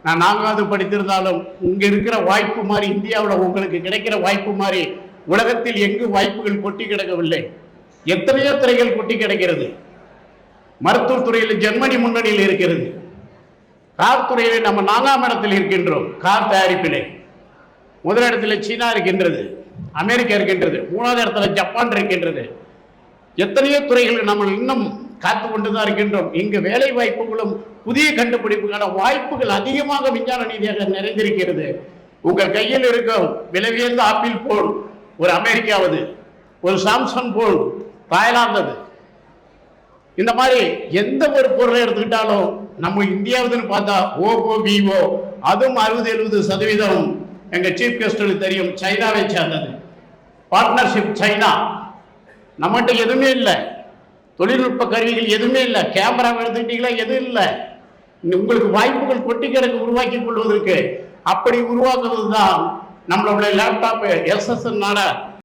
நான் 4வது படித்திருந்தாலும் இங்க இருக்கிற வாய்ப்பு மாதிரி இந்தியாவில் உங்களுக்கு கிடைக்கிற வாய்ப்பு மாதிரி உலகத்தில் எங்கு வாய்ப்புகள் கொட்டி கிடக்கவில்லை. எத்தனையோ துறைகள் கொட்டி கிடக்கிறது. மருத்துவ துறையில் ஜெர்மனி முன்னணியில் இருக்கிறது. கார் துறையில் நம்ம 4ஆம் இடத்தில் இருக்கின்றோம். கார் தயாரிப்பிலே முதலிடத்தில் சீனா இருக்கின்றது, அமெரிக்கா இருக்கின்றது, 3வது இடத்துல ஜப்பான் இருக்கின்றது. எத்தனையோ துறைகள் நம்ம இன்னும் காத்து கொண்டுதான் இருக்கின்றோம். இங்கு வேலை வாய்ப்புகளும் புதிய கண்டுபிடிப்புக்கான வாய்ப்புகள் அதிகமாக விஞ்ஞான ரீதியாக நிறைந்திருக்கிறது. உங்கள் கையில் இருக்கும் விலை உயர்ந்த ஆப்பிள் போன் ஒரு அமெரிக்காவது, ஒரு சாம்சங் போன் தாய்லாந்து, இந்த மாதிரி எந்த ஒரு பொருளை எடுத்துக்கிட்டாலும் நம்ம இந்தியாவுதுன்னு பார்த்தா ஓப்போ, விவோ, அதுவும் 60-70% எங்க சீஃப் கெஸ்டுக்கு தெரியும் சைனாவை சேர்ந்தது. Partnership China. நம்மகிட்ட எதுவுமே இல்லை, தொழில்நுட்ப கருவிகள் எதுவுமே இல்லை. கேமரா எடுத்துக்கிட்டீங்களா, எதுவும் இல்லை. உங்களுக்கு வாய்ப்புகள் கொட்டி கிடக்கு உருவாக்கி கொள்வதற்கு. அப்படி உருவாக்குவது தான் நம்மளுடைய லேப்டாப் எஸ்எஸ்என்